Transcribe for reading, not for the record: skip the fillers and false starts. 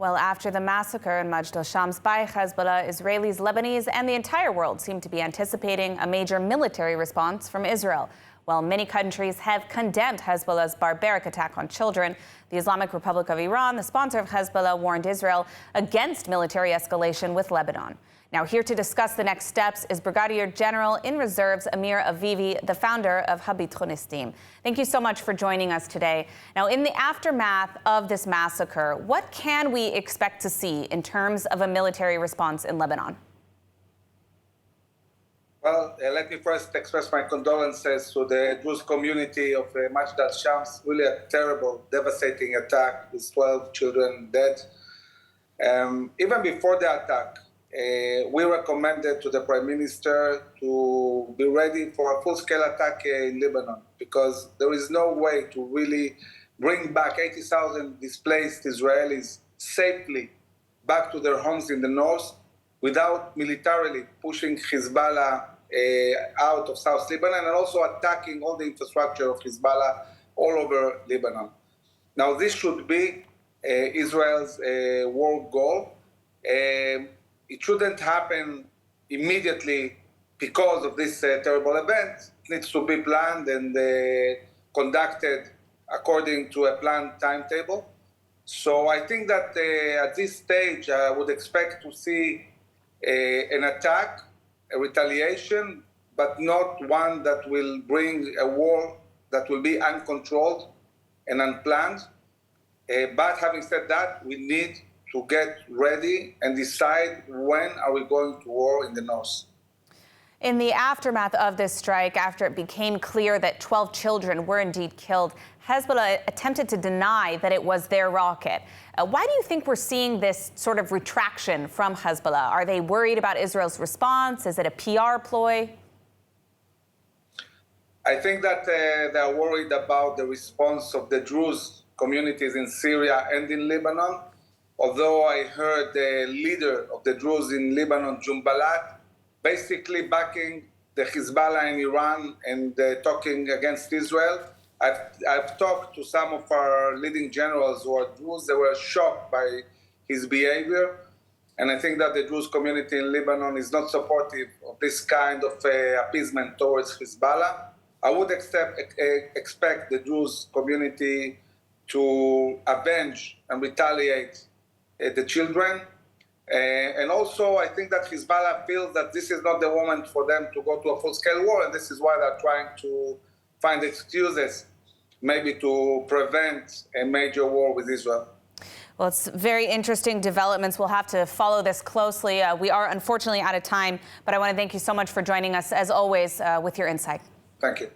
Well, after the massacre in Majdal Shams by Hezbollah, Israelis, Lebanese, and the entire world seem to be anticipating a major military response from Israel. While many countries have condemned Hezbollah's barbaric attack on children, the Islamic Republic of Iran, the sponsor of Hezbollah, warned Israel against military escalation with Lebanon. Now, here to discuss the next steps is Brigadier General in Reserves Amir Avivi, the founder of Habitchonistim. Thank you so much for joining us today. Now, in the aftermath of this massacre, what can we expect to see in terms of a military response in Lebanon? Well, let me first express my condolences to the Jewish community of Majdal Shams. Really a terrible, devastating attack with 12 children dead. Even before the attack, we recommended to the Prime Minister to be ready for a full-scale attack in Lebanon, because there is no way to really bring back 80,000 displaced Israelis safely back to their homes in the north without militarily pushing Hezbollah out of South Lebanon and also attacking all the infrastructure of Hezbollah all over Lebanon. Now, this should be Israel's war goal. It shouldn't happen immediately because of this terrible event. It needs to be planned and conducted according to a planned timetable. So I think that at this stage, I would expect to see an attack, a retaliation, but not one that will bring a war that will be uncontrolled and unplanned. But having said that, we need to get ready and decide when are we going to war in the north. In the aftermath of this strike, after it became clear that 12 children were indeed killed, Hezbollah attempted to deny that it was their rocket. Why do you think we're seeing this sort of retraction from Hezbollah? Are they worried about Israel's response? Is it a PR ploy? I think that they're worried about the response of the Druze communities in Syria and in Lebanon. Although I heard the leader of the Druze in Lebanon, Jumbalat, basically backing the Hezbollah in Iran and talking against Israel. I've talked to some of our leading generals who are Druze. They were shocked by his behavior. And I think that the Druze community in Lebanon is not supportive of this kind of appeasement towards Hezbollah. I would expect the Druze community to avenge and retaliate the children. And also, I think that Hezbollah feels that this is not the moment for them to go to a full-scale war, and this is why they're trying to find excuses, maybe to prevent a major war with Israel. Well, it's very interesting developments. We'll have to follow this closely. We are unfortunately out of time, but I want to thank you so much for joining us, as always, with your insight. Thank you.